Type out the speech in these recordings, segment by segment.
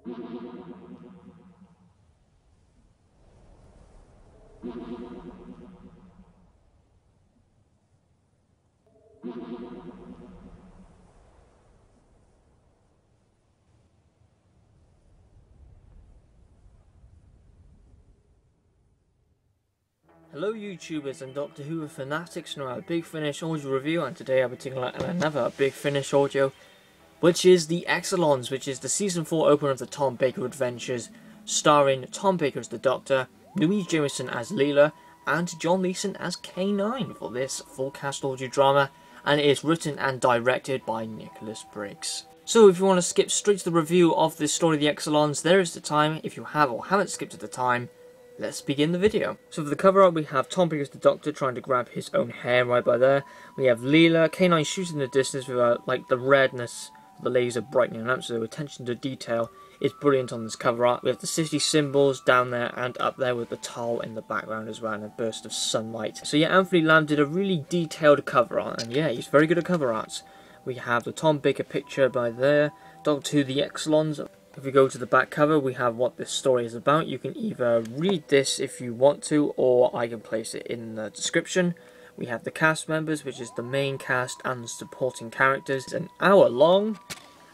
Hello YouTubers and Doctor Who fanatics, and a Big Finish audio review, and today I'll be taking another Big Finish audio, which is the Exxilons, which is the Season 4 opener of the Tom Baker Adventures, starring Tom Baker as the Doctor, Louise Jameson as Leela, and John Leeson as K9 for this full cast audio drama, and it is written and directed by Nicholas Briggs. So if you want to skip straight to the review of this story, the Exxilons, there is the time. If you have or haven't skipped at the time, let's begin the video. So for the cover art, we have Tom Baker as the Doctor trying to grab his own hair right by there. We have Leela, K9 shooting in the distance with like the redness of the laser brightening up, so attention to detail is brilliant on this cover art. We have the city symbols down there and up there with the Tarl in the background as well, and a burst of sunlight. So yeah, Anthony Lamb did a really detailed cover art, and yeah, he's very good at cover arts. We have the Tom Baker picture by there, Doctor Who, the Exxilons. If we go to the back cover, we have what this story is about. You can either read this if you want to, or I can place it in the description. We have the cast members, which is the main cast and the supporting characters. It's an hour long,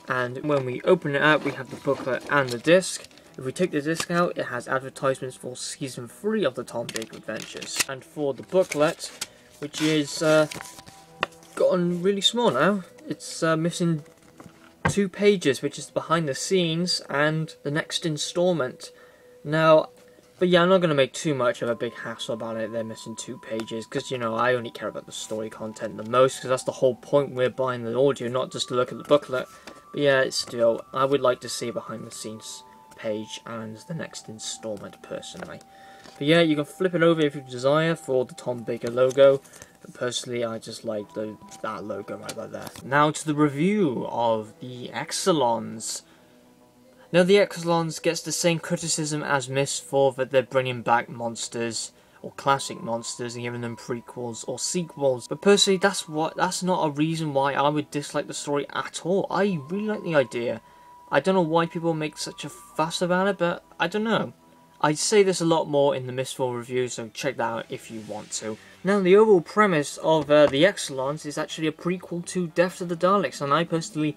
and when we open it up, we have the booklet and the disc. If we take the disc out, it has advertisements for Season 3 of the Tom Baker Adventures. And for the booklet, which is gotten really small now, it's missing 2 pages, which is behind the scenes and the next installment. Now, but yeah, I'm not going to make too much of a big hassle about it. They're missing 2 pages because, you know, I only care about the story content the most, because that's the whole point. We're buying the audio, not just to look at the booklet. But yeah, it's still, I would like to see a behind the scenes page and the next installment personally. But yeah, you can flip it over if you desire for the Tom Baker logo. But personally, I just like that logo right there. Now to the review of the Exxilons. Now the Exxilons gets the same criticism as Mist for that they're bringing back monsters or classic monsters and giving them prequels or sequels. But personally, that's not a reason why I would dislike the story at all. I really like the idea. I don't know why people make such a fuss about it, but I don't know. I'd say this a lot more in the Mistfall review, so check that out if you want to. Now, the overall premise of the Exxilons is actually a prequel to Death of the Daleks, and I personally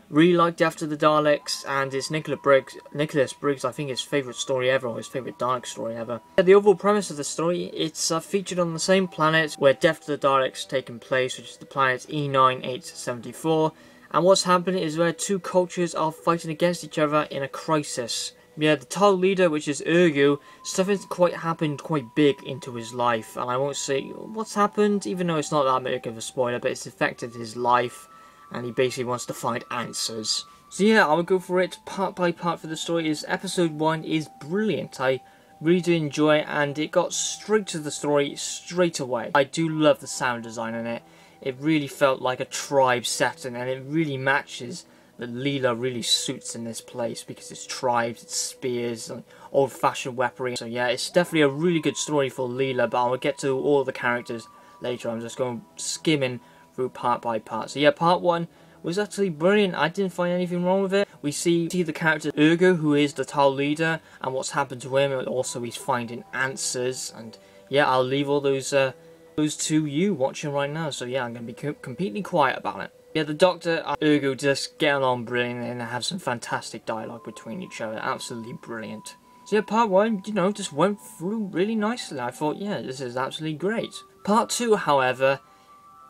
really like Death of the Daleks, and it's Nicholas Briggs, I think, his favourite story ever, or his favourite Dalek story ever. The overall premise of the story, it's featured on the same planet where Death of the Daleks taken place, which is the planet E9874, and what's happening is where 2 cultures are fighting against each other in a crisis. Yeah, the Tarl leader, which is Ergu, something's happened quite big into his life, and I won't say what's happened, even though it's not that big of a spoiler, but it's affected his life, and he basically wants to find answers. So yeah, I would go for it part by part for the story. Episode 1 is brilliant. I really do enjoy it, and it got straight to the story straight away. I do love the sound design in it. It really felt like a tribe setting, and it really matches that Leela really suits in this place, because it's tribes, it's spears, and old-fashioned weaponry. So yeah, it's definitely a really good story for Leela, but I'll get to all the characters later. I'm just going skimming through part by part. So yeah, part 1 was actually brilliant. I didn't find anything wrong with it. We see the character Ergu, who is the Tarl leader, and what's happened to him, and also he's finding answers. And yeah, I'll leave all those to you watching right now. So yeah, I'm going to be completely quiet about it. Yeah, the Doctor and Ergu just get along brilliant, and have some fantastic dialogue between each other. Absolutely brilliant. So yeah, part 1, you know, just went through really nicely. I thought, yeah, this is absolutely great. Part 2, however,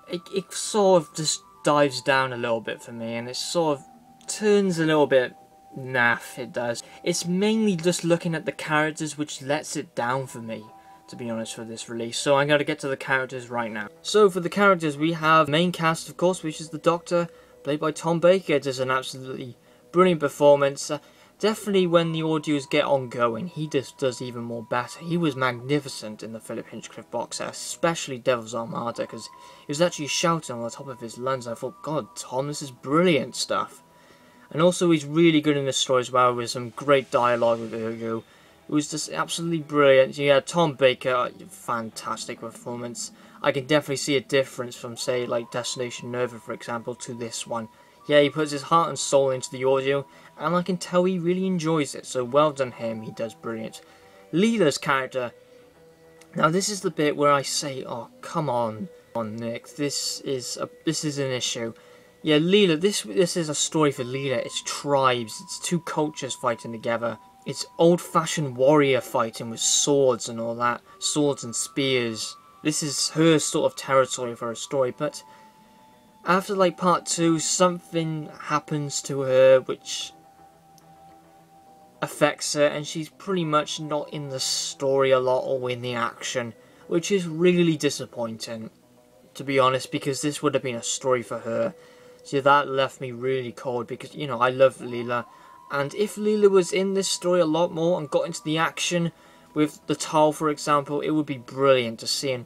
it sort of just dives down a little bit for me, and it sort of turns a little bit naff, it does. It's mainly just looking at the characters which lets it down for me, to be honest, for this release. So I'm going to get to the characters right now. So for the characters, we have main cast, of course, which is the Doctor, played by Tom Baker. Does an absolutely brilliant performance. Definitely when the audios get ongoing, he just does even more better. He was magnificent in the Philip Hinchcliffe box set, especially Devil's Armada, because he was actually shouting on the top of his lungs. I thought, God, Tom, this is brilliant stuff. And also he's really good in this story as well, with some great dialogue with Ergu. It was just absolutely brilliant. Yeah, Tom Baker, fantastic performance. I can definitely see a difference from, say, like Destination Nova, for example, to this one. Yeah, he puts his heart and soul into the audio, and I can tell he really enjoys it, so well done him, he does brilliant. Leela's character. Now this is the bit where I say, oh come on Nick, this is an issue. Yeah, Leela, this is a story for Leela. It's tribes, it's two cultures fighting together. It's old-fashioned warrior fighting with swords and all that. Swords and spears. This is her sort of territory for her story, but after like part 2, something happens to her which affects her, and she's pretty much not in the story a lot or in the action, which is really disappointing, to be honest, because this would have been a story for her. So that left me really cold, because, you know, I love Leela. And if Leela was in this story a lot more and got into the action with the Tarl, for example, it would be brilliant to see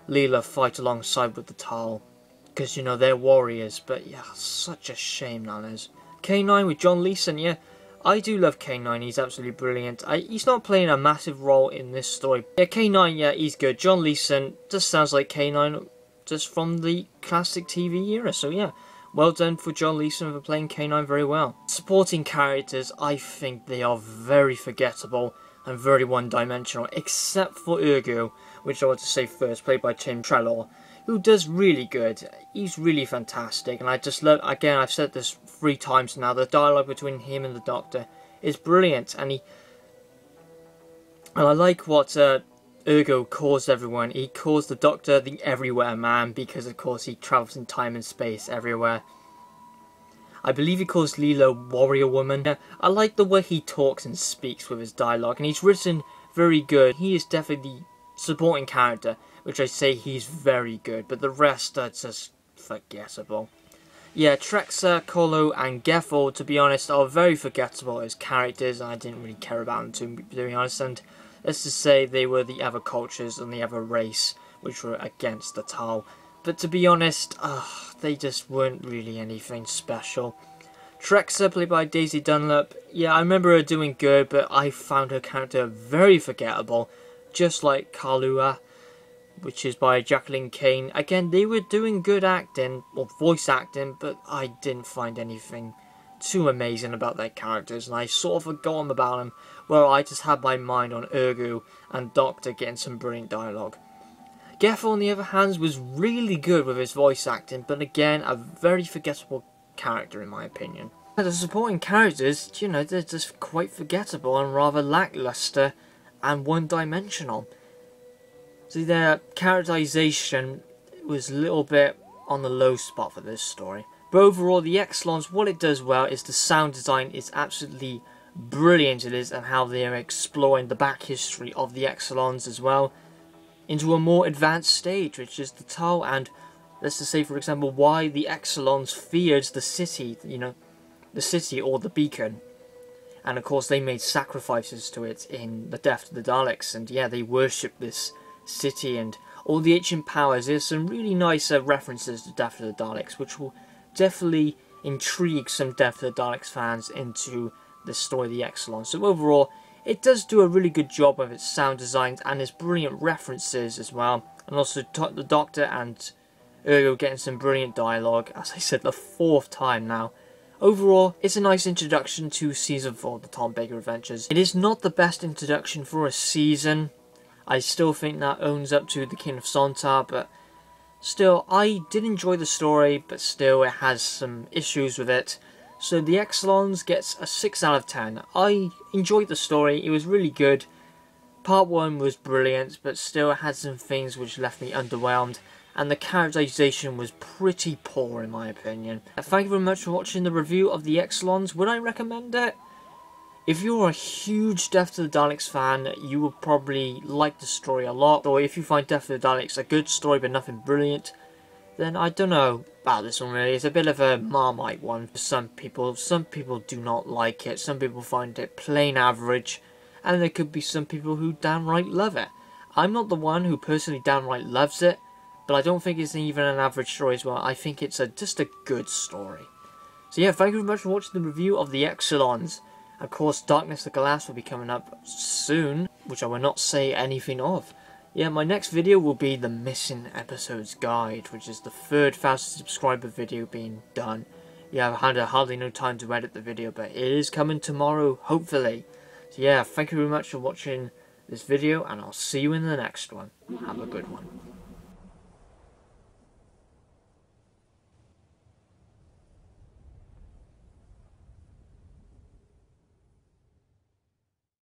Leela fight alongside with the Tarl. Because, you know, they're warriors. But, yeah, such a shame that is. K9 with John Leeson, yeah. I do love K9, he's absolutely brilliant. He's not playing a massive role in this story. Yeah, K9, yeah, he's good. John Leeson just sounds like K9 just from the classic TV era, so yeah. Well done for John Leeson for playing K9 very well. Supporting characters, I think they are very forgettable and very one-dimensional, except for Ergu, which I want to say first, played by Tim Trelaw, who does really good. He's really fantastic, and I just love, again, I've said this 3 times now, the dialogue between him and the Doctor is brilliant, and I like what Ergu calls everyone. He calls the Doctor the Everywhere Man, because of course he travels in time and space everywhere. I believe he calls Leela Warrior Woman. I like the way he talks and speaks with his dialogue, and he's written very good. He is definitely the supporting character, which I say he's very good, but the rest are just forgettable. Yeah, Trexa, Colo and Geffel, to be honest, are very forgettable as characters, and I didn't really care about them to be honest, and let's just say they were the other cultures and the other race which were against the Tarl. But to be honest, they just weren't really anything special. Trexa, played by Daisy Dunlap, yeah, I remember her doing good, but I found her character very forgettable, just like Kalua, which is by Jacqueline Kane. Again, they were doing good acting, or voice acting, but I didn't find anything too amazing about their characters, and I sort of forgot about them, where I just had my mind on Ergu and Doctor getting some brilliant dialogue. Geffel, on the other hand, was really good with his voice acting, but again, a very forgettable character in my opinion. The supporting characters, you know, they're just quite forgettable and rather lackluster and one-dimensional. See, their characterization was a little bit on the low spot for this story. But overall, the Exxilons, what it does well is the sound design is absolutely brilliant it is, and how they are exploring the back history of the Exxilons as well into a more advanced stage, which is the Tarl, and let's just say, for example, why the Exxilons feared the city, you know, the city or the beacon. And of course they made sacrifices to it in the Death of the Daleks, and yeah, they worshipped this city and all the ancient powers. There's some really nice references to Death of the Daleks, which will definitely intrigue some Death of the Daleks fans into the story of the Exxilons. So overall, it does do a really good job with its sound designs and its brilliant references as well. And also the Doctor and Ergu getting some brilliant dialogue, as I said the 4th time now. Overall, it's a nice introduction to Season 4 of the Tom Baker Adventures. It is not the best introduction for a season. I still think that owns up to The King of Sontar, but still, I did enjoy the story, but still it has some issues with it. So the Exxilons gets a 6 out of 10. I enjoyed the story, it was really good. Part 1 was brilliant, but still had some things which left me underwhelmed. And the characterization was pretty poor in my opinion. Thank you very much for watching the review of the Exxilons. Would I recommend it? If you're a huge Death to the Daleks fan, you will probably like the story a lot. Or if you find Death to the Daleks a good story but nothing brilliant, then I don't know about this one really. It's a bit of a Marmite one for some people. Some people do not like it. Some people find it plain average. And there could be some people who downright love it. I'm not the one who personally downright loves it, but I don't think it's even an average story as well. I think it's just a good story. So yeah, thank you very much for watching the review of the Exxilons. Of course, Darkness of Glass will be coming up soon, which I will not say anything of. Yeah, my next video will be the Missing Episodes Guide, which is the 3rd 1,000 subscriber video being done. yeah, I've had hardly no time to edit the video, but it is coming tomorrow, hopefully. So yeah, thank you very much for watching this video, and I'll see you in the next one. Have a good one.